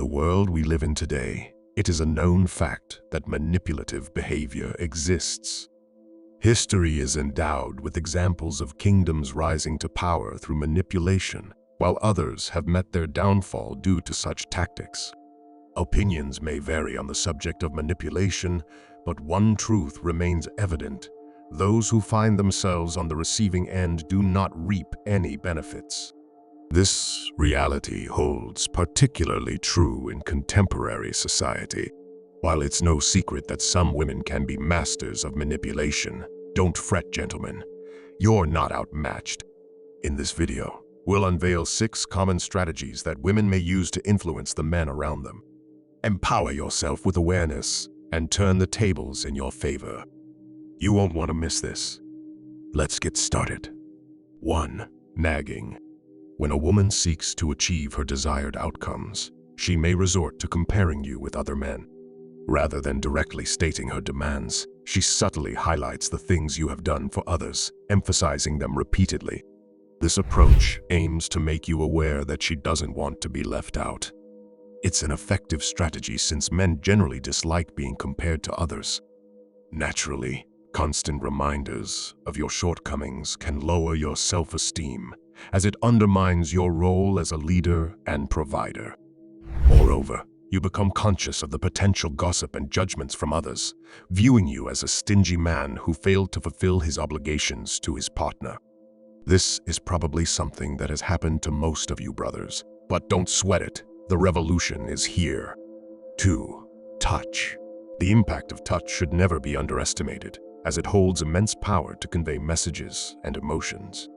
In the world we live in today, it is a known fact that manipulative behavior exists. History is endowed with examples of kingdoms rising to power through manipulation, while others have met their downfall due to such tactics. Opinions may vary on the subject of manipulation, but one truth remains evident. Those who find themselves on the receiving end do not reap any benefits. This reality holds particularly true in contemporary society. While it's no secret that some women can be masters of manipulation, don't fret, gentlemen. You're not outmatched. In this video, we'll unveil 6 common strategies that women may use to influence the men around them. Empower yourself with awareness and turn the tables in your favor. You won't want to miss this. Let's get started. 1. Nagging. When a woman seeks to achieve her desired outcomes, she may resort to comparing you with other men. Rather than directly stating her demands, she subtly highlights the things you have done for others, emphasizing them repeatedly. This approach aims to make you aware that she doesn't want to be left out. It's an effective strategy since men generally dislike being compared to others. Naturally, constant reminders of your shortcomings can lower your self-esteem, as it undermines your role as a leader and provider. Moreover, you become conscious of the potential gossip and judgments from others, viewing you as a stingy man who failed to fulfill his obligations to his partner. This is probably something that has happened to most of you brothers, but don't sweat it. The revolution is here. 2. Touch. The impact of touch should never be underestimated, as it holds immense power to convey messages and emotions.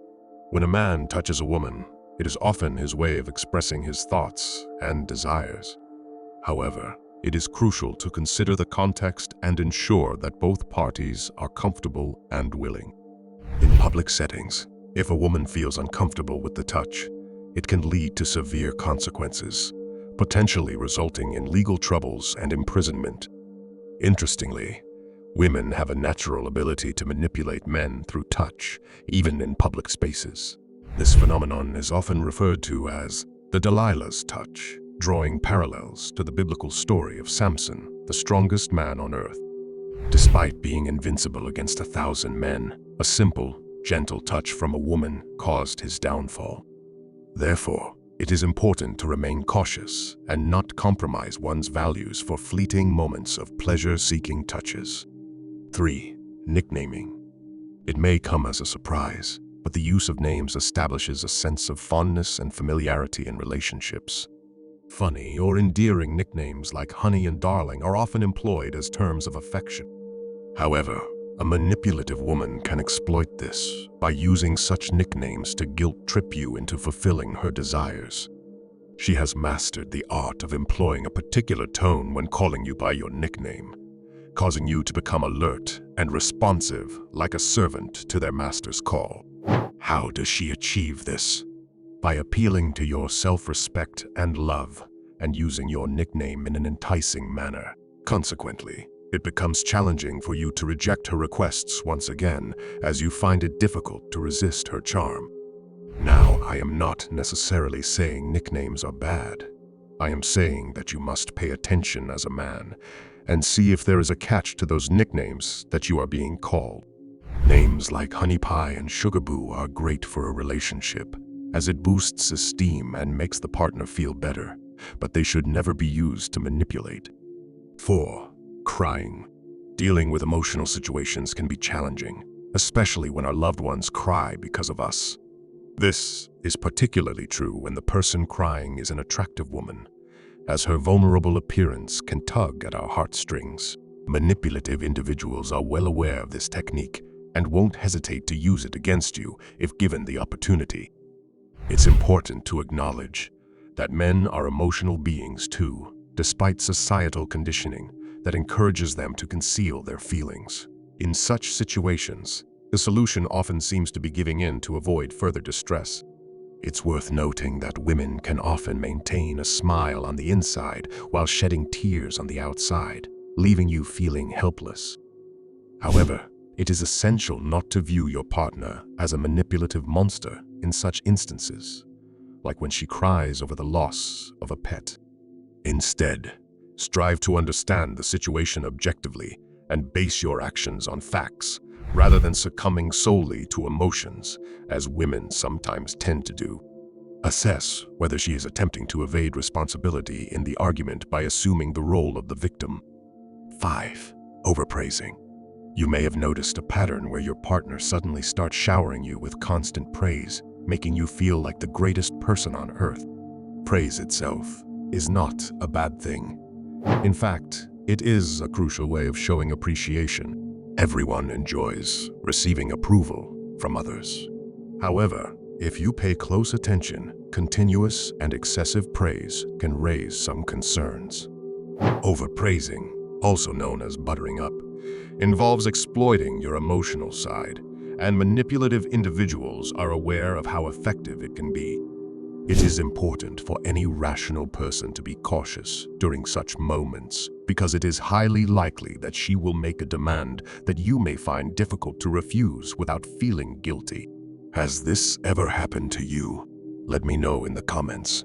When a man touches a woman, it is often his way of expressing his thoughts and desires. However, it is crucial to consider the context and ensure that both parties are comfortable and willing. In public settings, if a woman feels uncomfortable with the touch, it can lead to severe consequences, potentially resulting in legal troubles and imprisonment. Interestingly, women have a natural ability to manipulate men through touch, even in public spaces. This phenomenon is often referred to as the Delilah's touch, drawing parallels to the biblical story of Samson, the strongest man on earth. Despite being invincible against 1,000 men, a simple, gentle touch from a woman caused his downfall. Therefore, it is important to remain cautious and not compromise one's values for fleeting moments of pleasure-seeking touches. 3. Nicknaming. It may come as a surprise, but the use of names establishes a sense of fondness and familiarity in relationships. Funny or endearing nicknames like honey and darling are often employed as terms of affection. However, a manipulative woman can exploit this by using such nicknames to guilt-trip you into fulfilling her desires. She has mastered the art of employing a particular tone when calling you by your nickname, causing you to become alert and responsive like a servant to their master's call. How does she achieve this? By appealing to your self-respect and love and using your nickname in an enticing manner. Consequently, it becomes challenging for you to reject her requests once again, as you find it difficult to resist her charm. Now, I am not necessarily saying nicknames are bad. I am saying that you must pay attention as a man and see if there is a catch to those nicknames that you are being called. Names like Honey Pie and Sugar Boo are great for a relationship, as it boosts esteem and makes the partner feel better, but they should never be used to manipulate. 4. Crying. Dealing with emotional situations can be challenging, especially when our loved ones cry because of us. This is particularly true when the person crying is an attractive woman, as her vulnerable appearance can tug at our heartstrings. Manipulative individuals are well aware of this technique and won't hesitate to use it against you if given the opportunity. It's important to acknowledge that men are emotional beings too, despite societal conditioning that encourages them to conceal their feelings. In such situations, the solution often seems to be giving in to avoid further distress. It's worth noting that women can often maintain a smile on the inside while shedding tears on the outside, leaving you feeling helpless. However, it is essential not to view your partner as a manipulative monster in such instances, like when she cries over the loss of a pet. Instead, strive to understand the situation objectively and base your actions on facts, rather than succumbing solely to emotions, as women sometimes tend to do. Assess whether she is attempting to evade responsibility in the argument by assuming the role of the victim. 5. Overpraising. You may have noticed a pattern where your partner suddenly starts showering you with constant praise, making you feel like the greatest person on earth. Praise itself is not a bad thing. In fact, it is a crucial way of showing appreciation. Everyone enjoys receiving approval from others. However, if you pay close attention, continuous and excessive praise can raise some concerns. Overpraising, also known as buttering up, involves exploiting your emotional side, and manipulative individuals are aware of how effective it can be. It is important for any rational person to be cautious during such moments, because it is highly likely that she will make a demand that you may find difficult to refuse without feeling guilty. Has this ever happened to you? Let me know in the comments.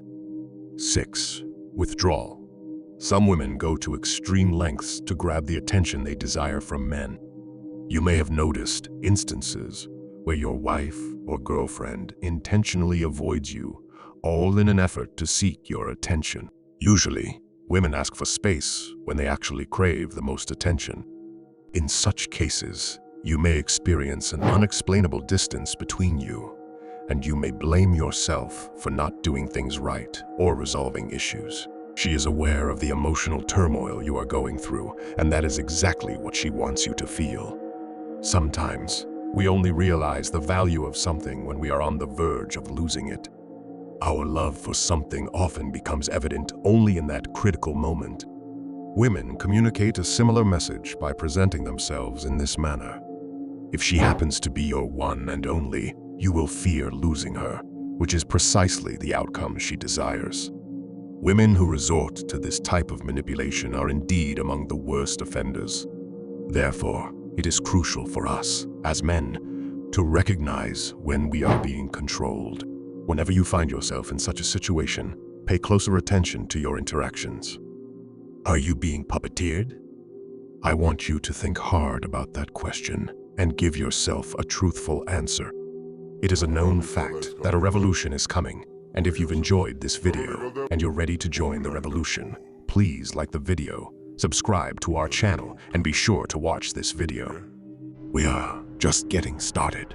6. Withdrawal. Some women go to extreme lengths to grab the attention they desire from men. You may have noticed instances where your wife or girlfriend intentionally avoids you, all in an effort to seek your attention. Usually, women ask for space when they actually crave the most attention. In such cases, you may experience an unexplainable distance between you, and you may blame yourself for not doing things right or resolving issues. She is aware of the emotional turmoil you are going through, and that is exactly what she wants you to feel. Sometimes, we only realize the value of something when we are on the verge of losing it. Our love for something often becomes evident only in that critical moment. Women communicate a similar message by presenting themselves in this manner. If she happens to be your one and only, you will fear losing her, which is precisely the outcome she desires. Women who resort to this type of manipulation are indeed among the worst offenders. Therefore, it is crucial for us, as men, to recognize when we are being controlled. Whenever you find yourself in such a situation, pay closer attention to your interactions. Are you being puppeteered? I want you to think hard about that question and give yourself a truthful answer. It is a known fact that a revolution is coming, and if you've enjoyed this video and you're ready to join the revolution, please like the video, subscribe to our channel, and be sure to watch this video. We are just getting started.